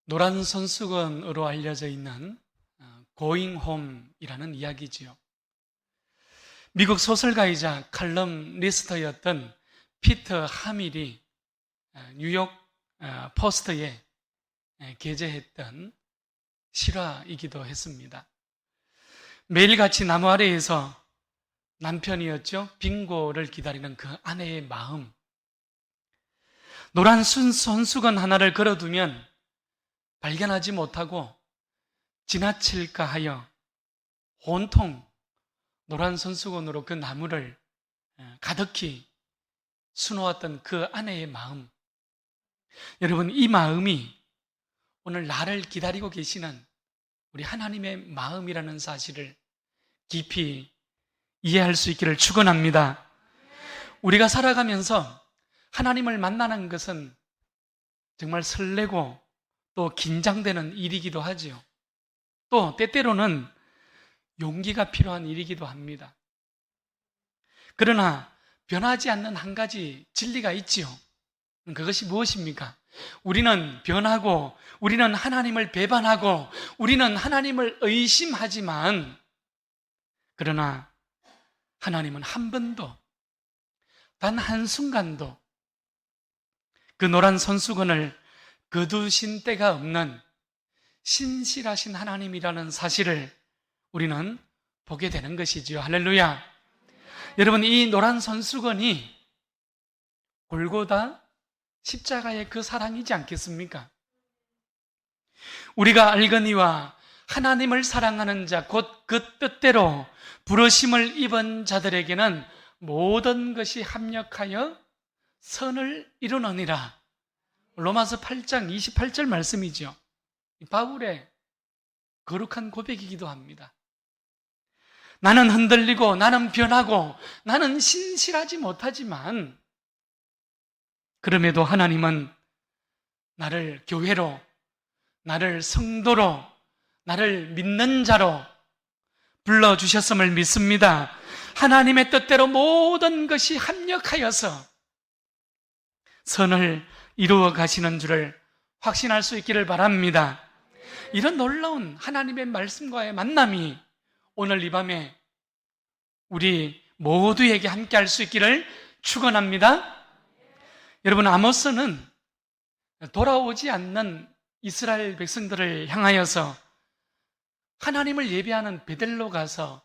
노란 손수건으로 알려져 있는 Going Home이라는 이야기지요. 미국 소설가이자 칼럼 리스터였던 피터 하밀이 뉴욕 포스트에 게재했던 실화이기도 했습니다. 매일같이 나무 아래에서 남편이었죠. 빙고를 기다리는 그 아내의 마음. 노란 손수건 하나를 걸어두면 발견하지 못하고 지나칠까 하여 온통 노란 손수건으로 그 나무를 가득히 수놓았던 그 아내의 마음. 여러분, 이 마음이 오늘 나를 기다리고 계시는 우리 하나님의 마음이라는 사실을 깊이 이해할 수 있기를 축원합니다. 우리가 살아가면서 하나님을 만나는 것은 정말 설레고 또 긴장되는 일이기도 하지요. 또 때때로는 용기가 필요한 일이기도 합니다. 그러나 변하지 않는 한 가지 진리가 있지요. 그것이 무엇입니까? 우리는 변하고, 우리는 하나님을 배반하고, 우리는 하나님을 의심하지만, 그러나 하나님은 한 번도, 단 한순간도 그 노란 손수건을 거두신 때가 없는 신실하신 하나님이라는 사실을 우리는 보게 되는 것이지요. 할렐루야. 여러분, 이 노란 손수건이 골고다 십자가의 그 사랑이지 않겠습니까? 우리가 알거니와 하나님을 사랑하는 자, 곧 그 뜻대로 부르심을 입은 자들에게는 모든 것이 합력하여 선을 이루느니라. 로마서 8장 28절 말씀이죠. 바울의 거룩한 고백이기도 합니다. 나는 흔들리고, 나는 변하고, 나는 신실하지 못하지만, 그럼에도 하나님은 나를 교회로, 나를 성도로, 나를 믿는 자로 불러주셨음을 믿습니다. 하나님의 뜻대로 모든 것이 합력하여서 선을 이루어 가시는 줄을 확신할 수 있기를 바랍니다. 이런 놀라운 하나님의 말씀과의 만남이 오늘 이 밤에 우리 모두에게 함께 할 수 있기를 축원합니다. 여러분, 아모스는 돌아오지 않는 이스라엘 백성들을 향하여서 하나님을 예배하는 베델로 가서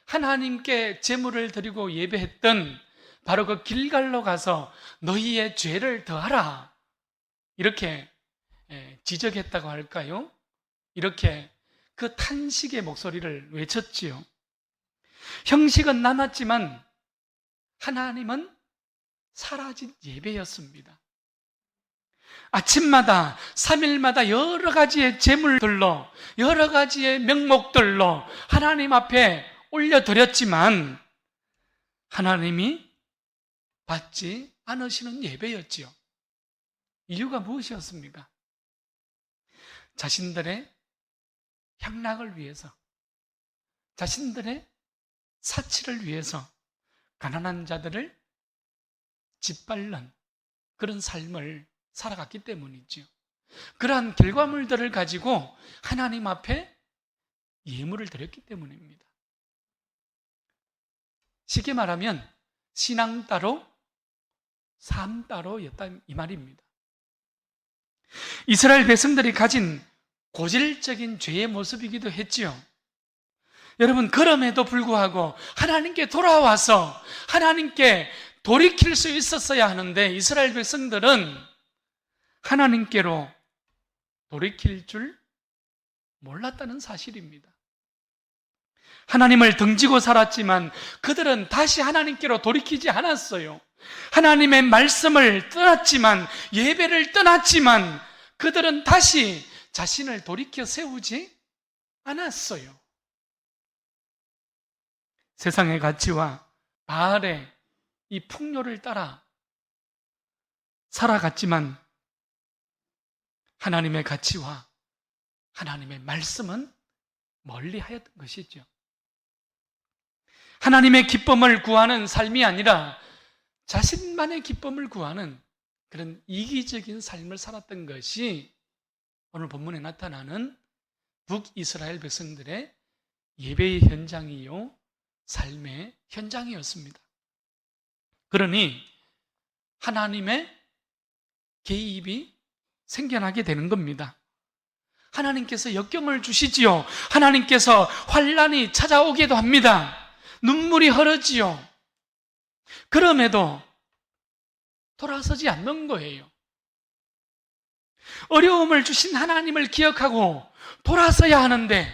하나님께 제물을 드리고 예배했던 바로 그 길갈로 가서 너희의 죄를 더하라, 이렇게 지적했다고 할까요? 이렇게 그 탄식의 목소리를 외쳤지요. 형식은 남았지만 하나님은 사라진 예배였습니다. 아침마다 3일마다 여러 가지의 제물들로, 여러 가지의 명목들로 하나님 앞에 올려드렸지만 하나님이 받지 않으시는 예배였지요. 이유가 무엇이었습니까? 자신들의 향락을 위해서, 자신들의 사치를 위해서 가난한 자들을 짓밟는 그런 삶을 살아갔기 때문이죠. 그러한 결과물들을 가지고 하나님 앞에 예물을 드렸기 때문입니다. 쉽게 말하면 신앙 따로 삶 따로였다, 이 말입니다. 이스라엘 백성들이 가진 고질적인 죄의 모습이기도 했지요. 여러분, 그럼에도 불구하고 하나님께 돌아와서 하나님께 돌이킬 수 있었어야 하는데 이스라엘 백성들은 하나님께로 돌이킬 줄 몰랐다는 사실입니다. 하나님을 등지고 살았지만 그들은 다시 하나님께로 돌이키지 않았어요. 하나님의 말씀을 떠났지만, 예배를 떠났지만 그들은 다시 자신을 돌이켜 세우지 않았어요. 세상의 가치와 바알의 이 풍요를 따라 살아갔지만 하나님의 가치와 하나님의 말씀은 멀리하였던 것이죠. 하나님의 기쁨을 구하는 삶이 아니라 자신만의 기쁨을 구하는 그런 이기적인 삶을 살았던 것이 오늘 본문에 나타나는 북이스라엘 백성들의 예배의 현장이요, 삶의 현장이었습니다. 그러니 하나님의 개입이 생겨나게 되는 겁니다. 하나님께서 역경을 주시지요. 하나님께서 환난이 찾아오기도 합니다. 눈물이 흐르지요. 그럼에도 돌아서지 않는 거예요. 어려움을 주신 하나님을 기억하고 돌아서야 하는데,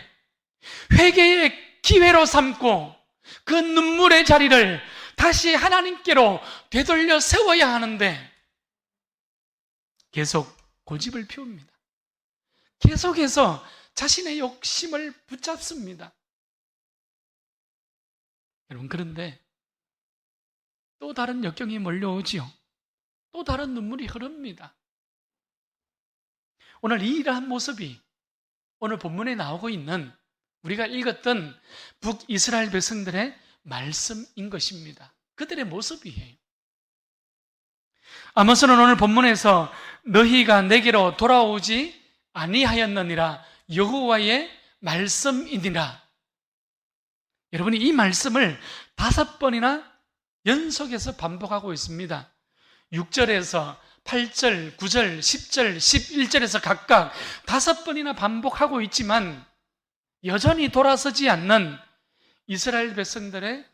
회개의 기회로 삼고 그 눈물의 자리를 다시 하나님께로 되돌려 세워야 하는데 계속 고집을 피웁니다. 계속해서 자신의 욕심을 붙잡습니다. 여러분, 그런데 또 다른 역경이 몰려오지요. 또 다른 눈물이 흐릅니다. 오늘 이러한 모습이 오늘 본문에 나오고 있는 우리가 읽었던 북이스라엘 백성들의 말씀인 것입니다. 그들의 모습이에요. 아모스는 오늘 본문에서 너희가 내게로 돌아오지 아니하였느니라, 여호와의 말씀이니라. 여러분이 이 말씀을 5번이나 연속해서 반복하고 있습니다. 6절에서 8절, 9절, 10절, 11절에서 각각 5번이나 반복하고 있지만 여전히 돌아서지 않는 이스라엘 백성들의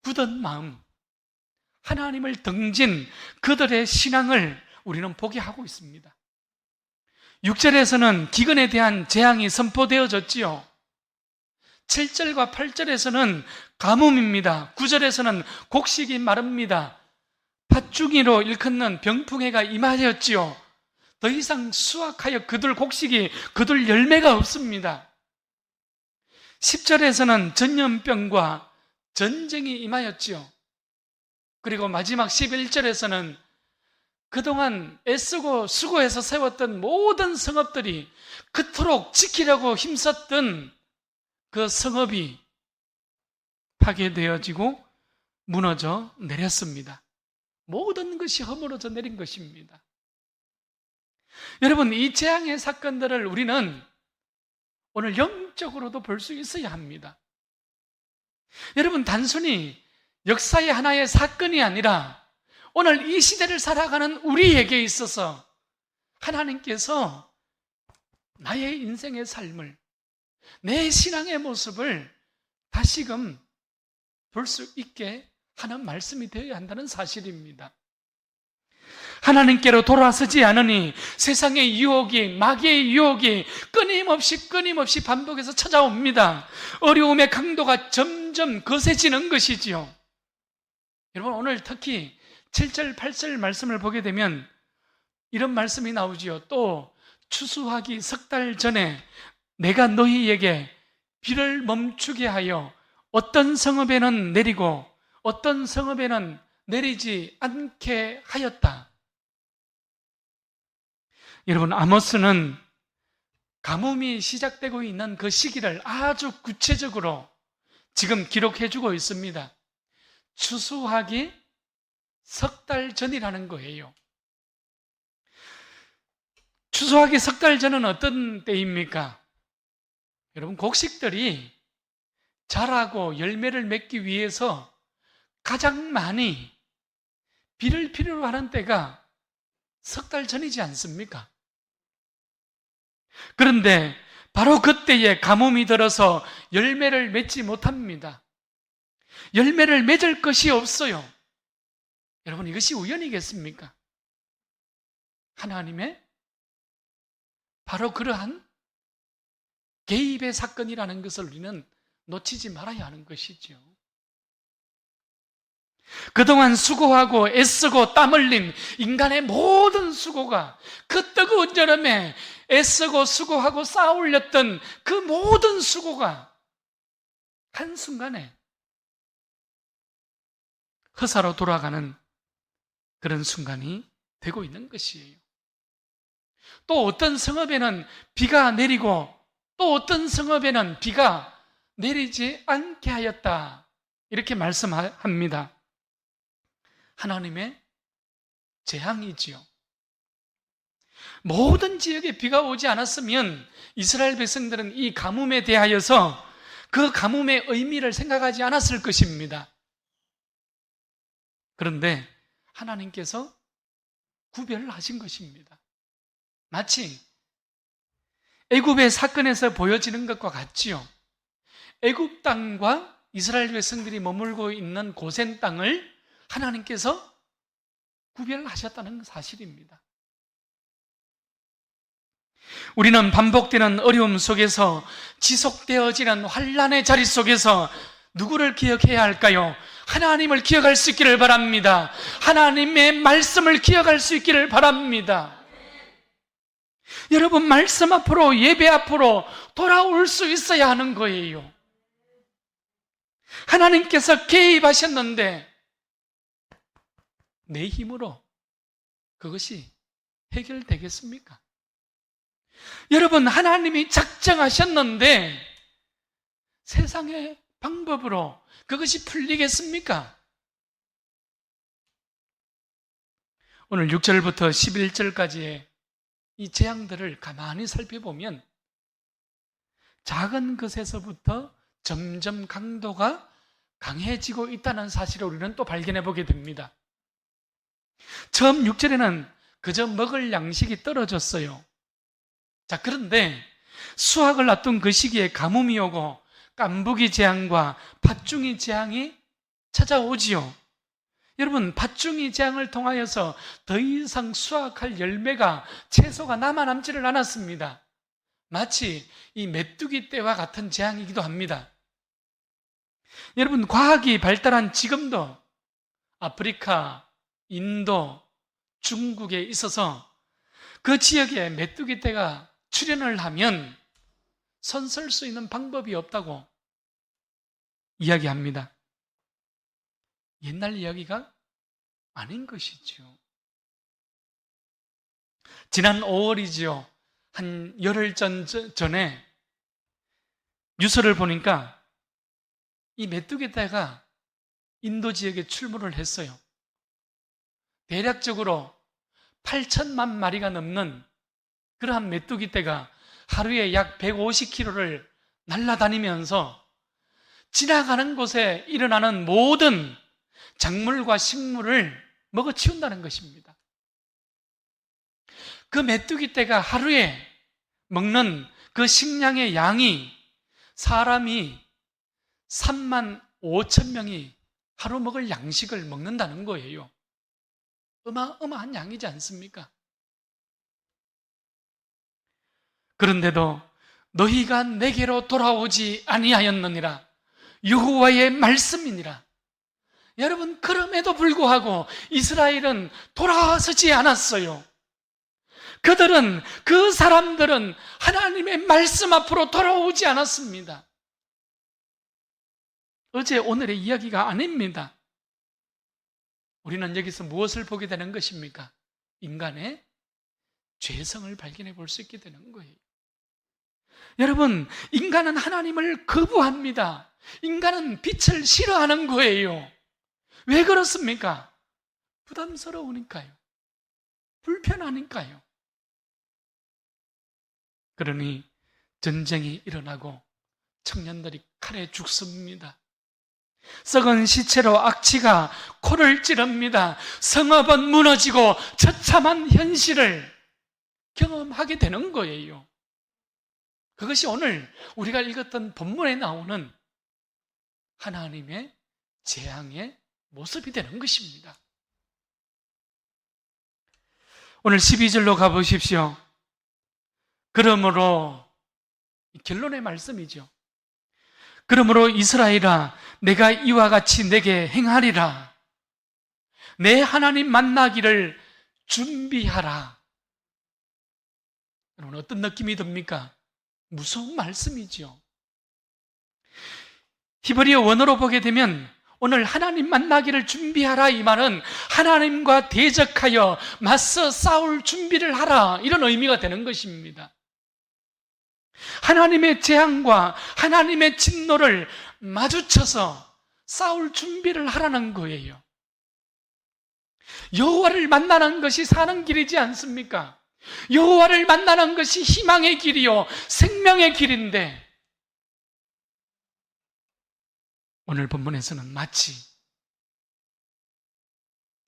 굳은 마음, 하나님을 등진 그들의 신앙을 우리는 보게 하고 있습니다. 6절에서는 기근에 대한 재앙이 선포되어졌지요. 7절과 8절에서는 가뭄입니다. 9절에서는 곡식이 마릅니다. 팥죽이로 일컫는 병풍해가 임하였지요. 더 이상 수확하여 그들 곡식이, 그들 열매가 없습니다. 10절에서는 전염병과 전쟁이 임하였지요. 그리고 마지막 11절에서는 그동안 애쓰고 수고해서 세웠던 모든 성읍들이, 그토록 지키려고 힘썼던 그 성읍이 파괴되어지고 무너져 내렸습니다. 모든 것이 허물어져 내린 것입니다. 여러분, 이 재앙의 사건들을 우리는 오늘 영적으로도 볼 수 있어야 합니다. 여러분, 단순히 역사의 하나의 사건이 아니라 오늘 이 시대를 살아가는 우리에게 있어서 하나님께서 나의 인생의 삶을, 내 신앙의 모습을 다시금 볼 수 있게 하는 말씀이 되어야 한다는 사실입니다. 하나님께로 돌아서지 않으니 세상의 유혹이, 마귀의 유혹이 끊임없이 반복해서 찾아옵니다. 어려움의 강도가 점점 거세지는 것이지요. 여러분, 오늘 특히 7절, 8절 말씀을 보게 되면 이런 말씀이 나오지요. 또 추수하기 3달 전에 내가 너희에게 비를 멈추게 하여 어떤 성읍에는 내리고 어떤 성읍에는 내리지 않게 하였다. 여러분, 아모스는 가뭄이 시작되고 있는 그 시기를 아주 구체적으로 지금 기록해주고 있습니다. 추수하기 3달 전이라는 거예요. 추수하기 3달 전은 어떤 때입니까? 여러분, 곡식들이 자라고 열매를 맺기 위해서 가장 많이 비를 필요로 하는 때가 3달 전이지 않습니까? 그런데 바로 그때에 가뭄이 들어서 열매를 맺지 못합니다. 열매를 맺을 것이 없어요. 여러분, 이것이 우연이겠습니까? 하나님의 바로 그러한 개입의 사건이라는 것을 우리는 놓치지 말아야 하는 것이죠. 그동안 수고하고 애쓰고 땀 흘린 인간의 모든 수고가, 그 뜨거운 여름에 애쓰고 수고하고 쌓아 올렸던 그 모든 수고가 한순간에 허사로 돌아가는 그런 순간이 되고 있는 것이에요. 또 어떤 성읍에는 비가 내리고 또 어떤 성읍에는 비가 내리지 않게 하였다, 이렇게 말씀합니다. 하나님의 재앙이지요. 모든 지역에 비가 오지 않았으면 이스라엘 백성들은 이 가뭄에 대하여서 그 가뭄의 의미를 생각하지 않았을 것입니다. 그런데 하나님께서 구별을 하신 것입니다. 마치 애굽의 사건에서 보여지는 것과 같지요. 애굽 땅과 이스라엘 백성들이 머물고 있는 고센 땅을 하나님께서 구별하셨다는 사실입니다. 우리는 반복되는 어려움 속에서, 지속되어지는 환난의 자리 속에서 누구를 기억해야 할까요? 하나님을 기억할 수 있기를 바랍니다. 하나님의 말씀을 기억할 수 있기를 바랍니다. 여러분, 말씀 앞으로, 예배 앞으로 돌아올 수 있어야 하는 거예요. 하나님께서 개입하셨는데 내 힘으로 그것이 해결되겠습니까? 여러분, 하나님이 작정하셨는데 세상의 방법으로 그것이 풀리겠습니까? 오늘 6절부터 11절까지의 이 재앙들을 가만히 살펴보면 작은 것에서부터 점점 강도가 강해지고 있다는 사실을 우리는 또 발견해 보게 됩니다. 처음 6절에는 그저 먹을 양식이 떨어졌어요. 자, 그런데 수확을 앞둔 그 시기에 가뭄이 오고 깐부기 재앙과 팥중이 재앙이 찾아오지요. 여러분, 팥중이 재앙을 통하여서 더 이상 수확할 열매가, 채소가 남지를 않았습니다. 마치 이 메뚜기 떼와 같은 재앙이기도 합니다. 여러분, 과학이 발달한 지금도 아프리카, 인도, 중국에 있어서 그 지역에 메뚜기 떼가 출현을 하면 선설 수 있는 방법이 없다고 이야기합니다. 옛날 이야기가 아닌 것이죠. 지난 5월이지요. 한 열흘 전에 뉴스를 보니까 이 메뚜기 떼가 인도 지역에 출몰을 했어요. 대략적으로 8천만 마리가 넘는 그러한 메뚜기 떼가 하루에 약 150km를 날아다니면서 지나가는 곳에 일어나는 모든 작물과 식물을 먹어치운다는 것입니다. 그 메뚜기 떼가 하루에 먹는 그 식량의 양이 사람이 3만 5천 명이 하루 먹을 양식을 먹는다는 거예요. 어마어마한 양이지 않습니까? 그런데도 너희가 내게로 돌아오지 아니하였느니라, 여호와의 말씀이니라. 여러분, 그럼에도 불구하고 이스라엘은 돌아서지 않았어요. 그 사람들은 하나님의 말씀 앞으로 돌아오지 않았습니다. 어제 오늘의 이야기가 아닙니다. 우리는 여기서 무엇을 보게 되는 것입니까? 인간의 죄성을 발견해 볼 수 있게 되는 거예요. 여러분, 인간은 하나님을 거부합니다. 인간은 빛을 싫어하는 거예요. 왜 그렇습니까? 부담스러우니까요. 불편하니까요. 그러니 전쟁이 일어나고 청년들이 칼에 죽습니다. 썩은 시체로 악취가 코를 찌릅니다. 성읍은 무너지고 처참한 현실을 경험하게 되는 거예요. 그것이 오늘 우리가 읽었던 본문에 나오는 하나님의 재앙의 모습이 되는 것입니다. 오늘 12절로 가보십시오. 그러므로, 결론의 말씀이죠. 그러므로 이스라엘아, 내가 이와 같이 내게 행하리라. 내 하나님 만나기를 준비하라. 여러분, 어떤 느낌이 듭니까? 무서운 말씀이죠. 히브리어 원어로 보게 되면 오늘 하나님 만나기를 준비하라, 이 말은 하나님과 대적하여 맞서 싸울 준비를 하라, 이런 의미가 되는 것입니다. 하나님의 재앙과 하나님의 진노를 마주쳐서 싸울 준비를 하라는 거예요. 여호와를 만나는 것이 사는 길이지 않습니까? 여호와를 만나는 것이 희망의 길이요 생명의 길인데, 오늘 본문에서는 마치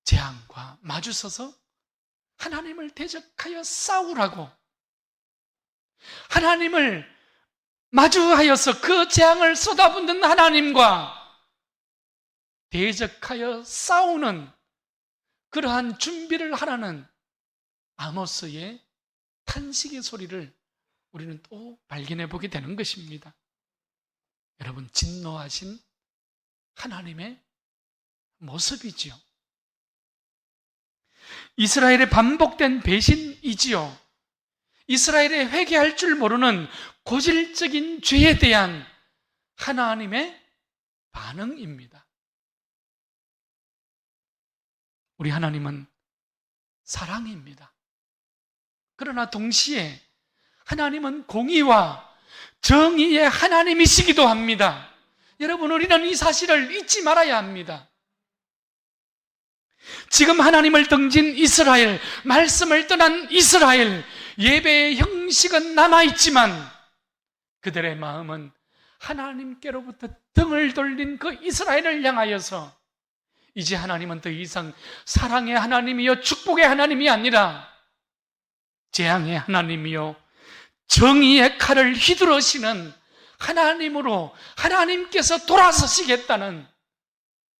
재앙과 마주서서 하나님을 대적하여 싸우라고, 하나님을 마주하여서 그 재앙을 쏟아붓는 하나님과 대적하여 싸우는 그러한 준비를 하라는 아모스의 탄식의 소리를 우리는 또 발견해 보게 되는 것입니다. 여러분, 진노하신 하나님의 모습이지요. 이스라엘의 반복된 배신이지요. 이스라엘의 회개할 줄 모르는 고질적인 죄에 대한 하나님의 반응입니다. 우리 하나님은 사랑입니다. 그러나 동시에 하나님은 공의와 정의의 하나님이시기도 합니다. 여러분, 우리는 이 사실을 잊지 말아야 합니다. 지금 하나님을 등진 이스라엘, 말씀을 떠난 이스라엘, 예배의 형식은 남아있지만 그들의 마음은 하나님께로부터 등을 돌린 그 이스라엘을 향하여서 이제 하나님은 더 이상 사랑의 하나님이요 축복의 하나님이 아니라 재앙의 하나님이요 정의의 칼을 휘두르시는 하나님으로 하나님께서 돌아서시겠다는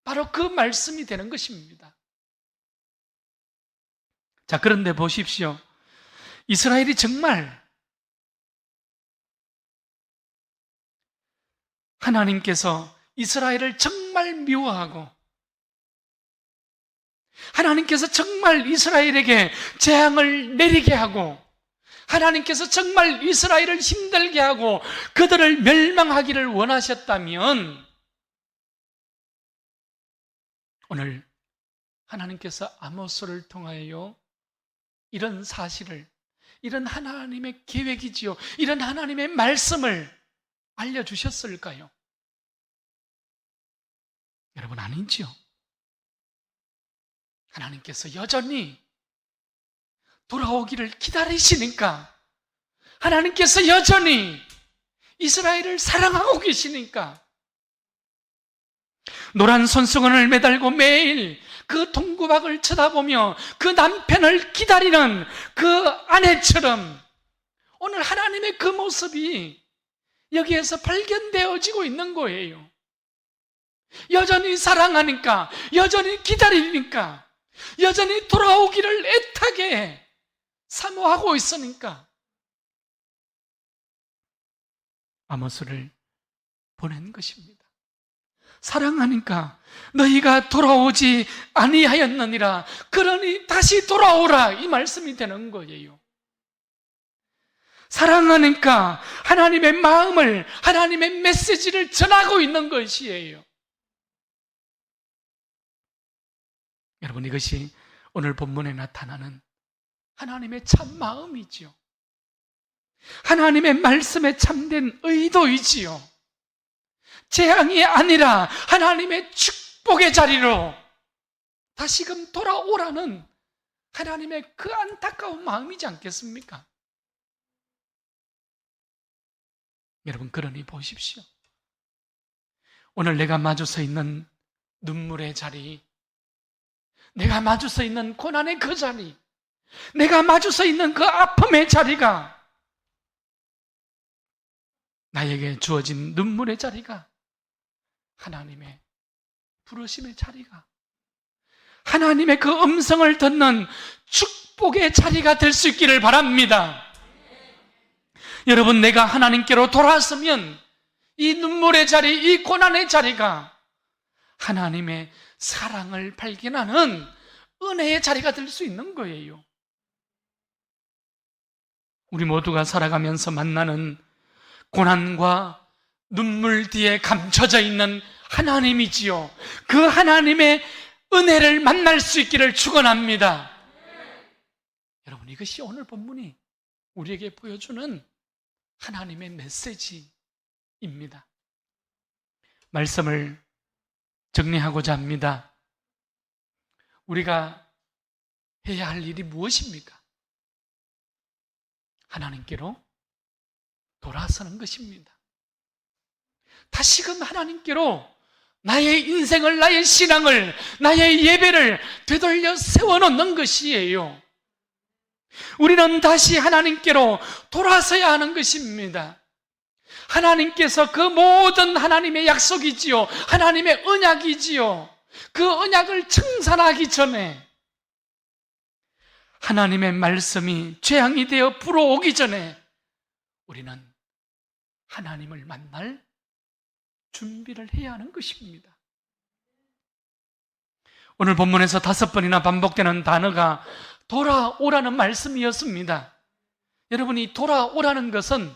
바로 그 말씀이 되는 것입니다. 자, 그런데 보십시오. 이스라엘이 정말 하나님께서 이스라엘을 정말 미워하고 하나님께서 정말 이스라엘에게 재앙을 내리게 하고 하나님께서 정말 이스라엘을 힘들게 하고 그들을 멸망하기를 원하셨다면 오늘 하나님께서 아모스를 통하여 이런 사실을, 이런 하나님의 계획이지요, 이런 하나님의 말씀을 알려주셨을까요? 여러분, 아니지요. 하나님께서 여전히 돌아오기를 기다리시니까, 하나님께서 여전히 이스라엘을 사랑하고 계시니까 노란 손수건을 매달고 매일 그 동구박을 쳐다보며 그 남편을 기다리는 그 아내처럼 오늘 하나님의 그 모습이 여기에서 발견되어지고 있는 거예요. 여전히 사랑하니까, 여전히 기다리니까, 여전히 돌아오기를 애타게 사모하고 있으니까 아모스를 보낸 것입니다. 사랑하니까 너희가 돌아오지 아니하였느니라, 그러니 다시 돌아오라, 이 말씀이 되는 거예요. 사랑하니까 하나님의 마음을, 하나님의 메시지를 전하고 있는 것이에요. 여러분, 이것이 오늘 본문에 나타나는 하나님의 참 마음이지요. 하나님의 말씀에 참된 의도이지요. 재앙이 아니라 하나님의 축복의 자리로 다시금 돌아오라는 하나님의 그 안타까운 마음이지 않겠습니까? 여러분, 그러니 보십시오. 오늘 내가 마주서 있는 눈물의 자리, 내가 마주서 있는 고난의 그 자리, 내가 마주서 있는 그 아픔의 자리가, 나에게 주어진 눈물의 자리가 하나님의 부르심의 자리가, 하나님의 그 음성을 듣는 축복의 자리가 될 수 있기를 바랍니다. 여러분, 내가 하나님께로 돌아서면 이 눈물의 자리, 이 고난의 자리가 하나님의 사랑을 발견하는 은혜의 자리가 될 수 있는 거예요. 우리 모두가 살아가면서 만나는 고난과 눈물 뒤에 감춰져 있는 하나님이지요. 그 하나님의 은혜를 만날 수 있기를 축원합니다. 여러분, 이것이 오늘 본문이 우리에게 보여주는 하나님의 메시지입니다. 말씀을 정리하고자 합니다. 우리가 해야 할 일이 무엇입니까? 하나님께로 돌아서는 것입니다. 다시금 하나님께로 나의 인생을, 나의 신앙을, 나의 예배를 되돌려 세워놓는 것이에요. 우리는 다시 하나님께로 돌아서야 하는 것입니다. 하나님께서 그 모든 하나님의 약속이지요, 하나님의 언약이지요, 그 언약을 청산하기 전에, 하나님의 말씀이 재앙이 되어 불어오기 전에 우리는 하나님을 만날 준비를 해야 하는 것입니다. 오늘 본문에서 5번이나 반복되는 단어가 돌아오라는 말씀이었습니다. 여러분, 이 돌아오라는 것은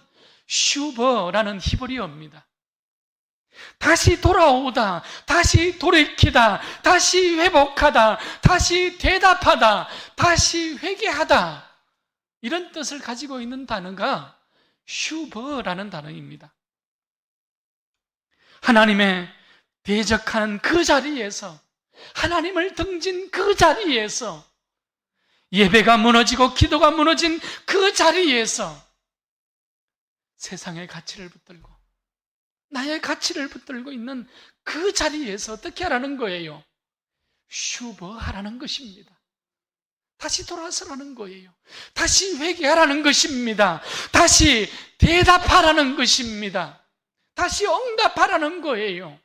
슈버라는 히브리어입니다. 다시 돌아오다, 다시 돌이키다, 다시 회복하다, 다시 대답하다, 다시 회개하다, 이런 뜻을 가지고 있는 단어가 슈버라는 단어입니다. 하나님의 대적하는 그 자리에서, 하나님을 등진 그 자리에서, 예배가 무너지고 기도가 무너진 그 자리에서 세상의 가치를 붙들고 나의 가치를 붙들고 있는 그 자리에서 어떻게 하라는 거예요? 슈버하라는 것입니다. 다시 돌아서라는 거예요. 다시 회개하라는 것입니다. 다시 대답하라는 것입니다. 다시 응답하라는 거예요.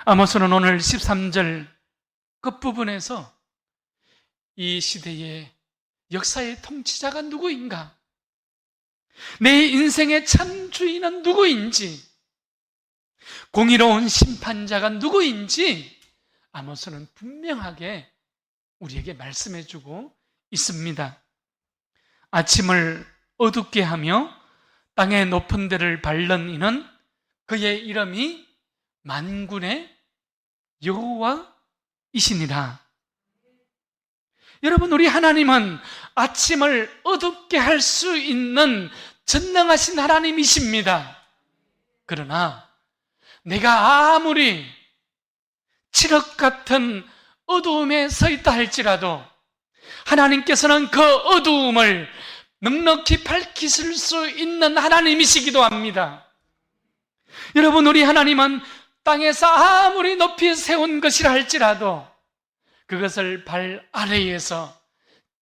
아모스는 오늘 13절 끝부분에서 이 시대의 역사의 통치자가 누구인가? 내 인생의 참 주인은 누구인지, 공의로운 심판자가 누구인지 아모스는 분명하게 우리에게 말씀해주고 있습니다. 아침을 어둡게 하며 땅의 높은 데를 밟는 이는 그의 이름이 만군의 여호와이시니라. 여러분, 우리 하나님은 아침을 어둡게 할 수 있는 전능하신 하나님이십니다. 그러나 내가 아무리 칠흑 같은 어두움에 서 있다 할지라도 하나님께서는 그 어두움을 넉넉히 밝히실 수 있는 하나님이시기도 합니다. 여러분, 우리 하나님은 땅에서 아무리 높이 세운 것이라 할지라도 그것을 발 아래에서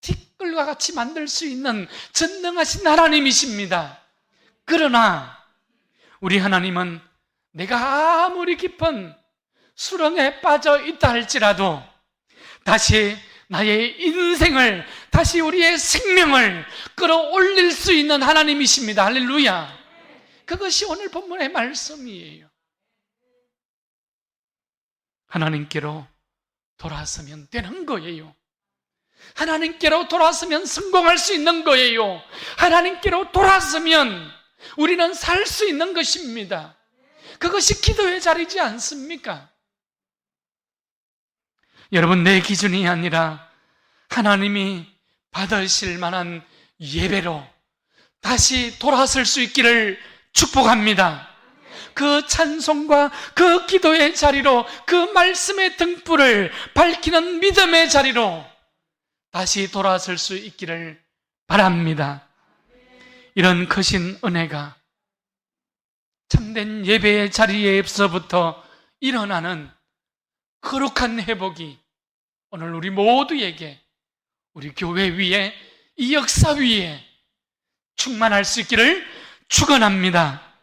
티끌과 같이 만들 수 있는 전능하신 하나님이십니다. 그러나 우리 하나님은 내가 아무리 깊은 수렁에 빠져 있다 할지라도 다시 나의 인생을, 다시 우리의 생명을 끌어올릴 수 있는 하나님이십니다. 할렐루야. 그것이 오늘 본문의 말씀이에요. 하나님께로 돌아서면 되는 거예요. 하나님께로 돌아서면 성공할 수 있는 거예요. 하나님께로 돌아서면 우리는 살 수 있는 것입니다. 그것이 기도의 자리지 않습니까? 여러분, 내 기준이 아니라 하나님이 받으실 만한 예배로 다시 돌아설 수 있기를 축복합니다. 그 찬송과 그 기도의 자리로, 그 말씀의 등불을 밝히는 믿음의 자리로 다시 돌아설 수 있기를 바랍니다. 이런 크신 은혜가 참된 예배의 자리에서부터 일어나는 거룩한 회복이 오늘 우리 모두에게, 우리 교회 위에, 이 역사 위에 충만할 수 있기를 축원합니다.